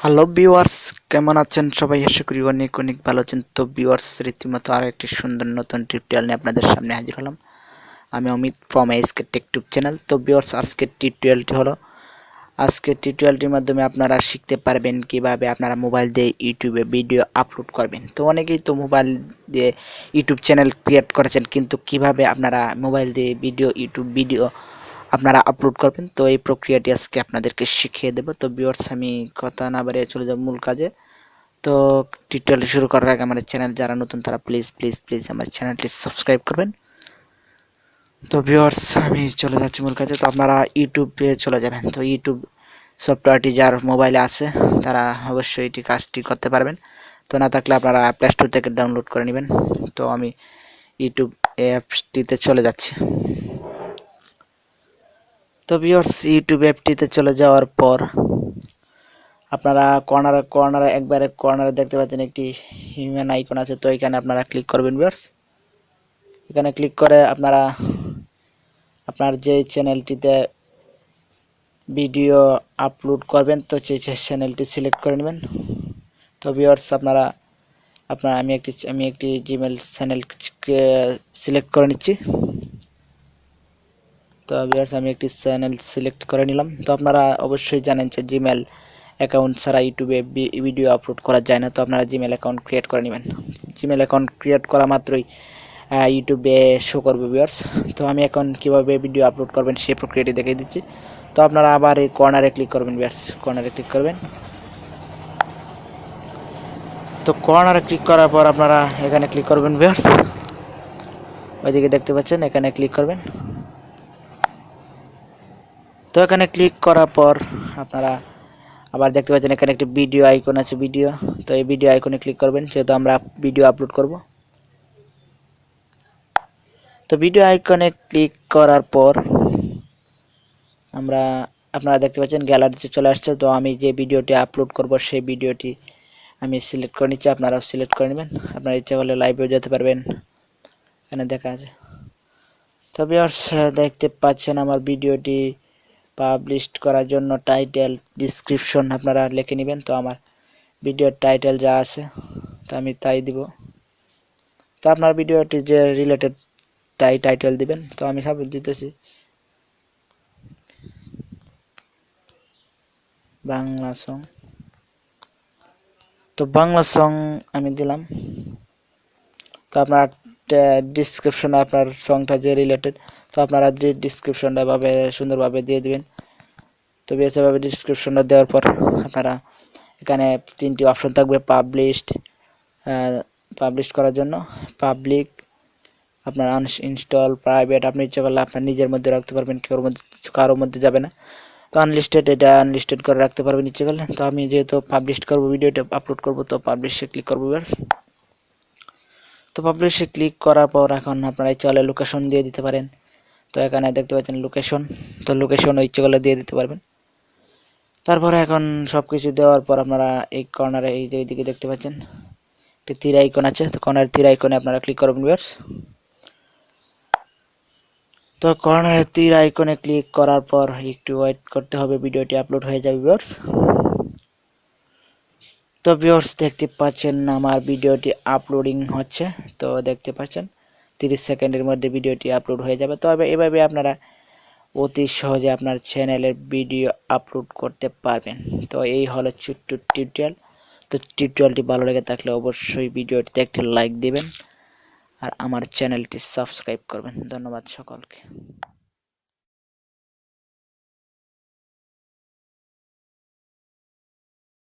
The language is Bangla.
হ্যালো ভিউয়ার্স, কেমন আছেন সবাই? আশা করি অনেক অনেক ভালো আছেন। তো ভিউয়ার্স, রীতিমতো আর একটি সুন্দর নতুন টিউটোরিয়াল নিয়ে আপনাদের সামনে হাজির হলাম। আমি Amit from AHK Tech Tube channel. তো ভিউয়ার্স, আজকের টিউটোরিয়ালটির মাধ্যমে আপনারা শিখতে পারবেন কিভাবে আপনারা মোবাইল দিয়ে ইউটিউবে ভিডিও আপলোড করবেন। তো অনেকেই তো মোবাইল দিয়ে ইউটিউব চ্যানেল ক্রিয়েট করেছেন, কিন্তু কিভাবে আপনারা মোবাইল দিয়ে ইউটিউব ভিডিও আপনারা আপলোড করবেন, তো এই প্রক্রিয়াটি আজকে আপনাদেরকে শিখিয়ে দেব। তো ভিউয়ার্স, আমি কথা না বাড়িয়ে চলে যাব মূল কাজে। তো টিউটোরিয়াল শুরু করার আগে আমার চ্যানেল যারা নতুন তারা প্লিজ প্লিজ প্লিজ আমার চ্যানেলটি সাবস্ক্রাইব করবেন। তো ভিউয়ার্স, আমি চলে যাচ্ছি মূল কাজে। তো আপনারা ইউটিউবে চলে যাবেন। তো ইউটিউব সফটওয়্যারটি যার মোবাইলে আছে তারা অবশ্যই এটি কাজটি করতে পারবেন। তো না থাকলে আপনারা প্লে স্টোর থেকে ডাউনলোড করে নেবেন। তো আমি ইউটিউব অ্যাপসটিতে চলে যাচ্ছি। তো ভিউয়ার্স, ইউটিউব অ্যাপটিতে চলে যাওয়ার পর আপনারা কর্নারে একবারে কর্নারে দেখতে পাচ্ছেন একটি হিউম্যান আইকন আছে। তো এখানে আপনারা ক্লিক করবেন ভিউয়ার্স। এখানে ক্লিক করে আপনারা আপনার যে চ্যানেলটিতে ভিডিও আপলোড করবেন তো সেই চ্যানেলটি সিলেক্ট করে নেবেন। তো ভিউয়ার্স, আমি একটি জিমেল চ্যানেল সিলেক্ট করে নিচ্ছি। তো ভিউয়ার্স, আমি একটি চ্যানেল সিলেক্ট করে নিলাম। তো আপনারা অবশ্যই জানেন যে জিমেল অ্যাকাউন্ট ছাড়া ইউটিউবে ভিডিও আপলোড করা যায় না। তো আপনারা জিমেল অ্যাকাউন্ট ক্রিয়েট করে নেবেন। জিমেল অ্যাকাউন্ট ক্রিয়েট করা মাত্রই ইউটিউবে শো করবে ভিউয়ার্স। তো আমি এখন কিভাবে ভিডিও আপলোড করবেন সেই প্রক্রিয়াটি দেখিয়ে দিচ্ছি। তো আপনারা আবার এই কর্নারে ক্লিক করবেন ভিউয়ার্স, কর্নারে ক্লিক করবেন। তো কর্নারে ক্লিক করার পর আপনারা এখানে ক্লিক করবেন ভিউয়ার্স। ওইদিকে দেখতে পাচ্ছেন, এখানে ক্লিক করবেন। তো এখানে ক্লিক করার পর আপনারা আবার দেখতে পাচ্ছেন এখানে একটি ভিডিও আইকন আছে, ভিডিও। তো এই ভিডিও আইকনে ক্লিক করবেন, যেহেতু আমরা ভিডিও আপলোড করব। তো ভিডিও আইকনে ক্লিক করার পর আপনারা দেখতে পাচ্ছেন গ্যালারিতে চলে আসছে। তো আমি যে ভিডিওটি আপলোড করব সেই ভিডিওটি আমি সিলেক্ট করে নিচ্ছি, আপনারাও সিলেক্ট করে নেবেন। আপনারা ইচ্ছা করলে লাইভেও যেতে পারবেন, এখানে দেখা আছে। তো ভিউয়ার্স, দেখতে পাচ্ছেন আমার ভিডিওটি পাবলিশ করার জন্য টাইটেল ডেসক্রিপশন আপনারা লিখে নেবেন। তো আমার ভিডিওর টাইটেল যা আছে তো আমি তাই দিব। তো আপনার ভিডিওটি যে রিলেটেড তাই টাইটেল দিবেন। তো আমি সব দিতেছি বাংলা সং। তো বাংলা সং আমি দিলাম। তো আপনার ডিসক্রিপশনে আপনার সংটা যে রিলেটেড, তো আপনারা ডিসক্রিপশনটা ভাবে সুন্দরভাবে দিয়ে দিবেন। তো এভাবে ডিসক্রিপশনটা দেওয়ার পর আপনারা এখানে তিনটি অপশন থাকবে পাবলিশ করার জন্য, পাবলিক, আপনার আনইনস্টল, প্রাইভেট। আপনি ইচ্ছা করলে আপনার নিজের মধ্যে রাখতে পারবেন, কারোর মধ্যে যাবে না। তো আনলিস্টেড, এটা আনলিস্টেড করে রাখতে পারবেন ইচ্ছে করলে। তো আমি যেহেতু পাবলিশ করব, ভিডিওটা আপলোড করব, তো পাবলিশে ক্লিক করবো। তো পাবলিশে ক্লিক করার পর এখন আপনারা চলে লোকেশন দিয়ে দিতে পারেন। তো এখানে দেখতে পাচ্ছেন লোকেশন, তো লোকেশন ইচ্ছে করলে দিয়ে দিতে পারবেন। তারপরে এখন সব কিছু দেওয়ার পর আপনারা এই কর্নারে এই যে এইদিকে দেখতে পাচ্ছেন একটি তীর আইকন আছে। তো কর্নারের তীর আইকনে আপনারা ক্লিক করবেন ভিউয়ার্স। তো কর্নারের তীর আইকনে ক্লিক করার পর একটু ওয়েট করতে হবে, ভিডিওটি আপলোড হয়ে যাবে ভিউয়ার্স। তো ভিউয়ার্স, দেখতে পাচ্ছেন আমার ভিডিওটি আপলোডিং হচ্ছে। তো দেখতে পাচ্ছেন 30 সেকেন্ডের মধ্যে ভিডিওটি আপলোড হয়ে যাবে। তবে এভাবে আপনারা অতি সহজে আপনার চ্যানেলের ভিডিও আপলোড করতে পারবেন। তো এই হলো ছোট্ট টিউটোরিয়াল। তো টিউটোরিয়ালটি ভালো লেগে থাকলে অবশ্যই ভিডিওটিতে একটি লাইক দিবেন আর আমার চ্যানেলটি সাবস্ক্রাইব করবেন। ধন্যবাদ সকলকে।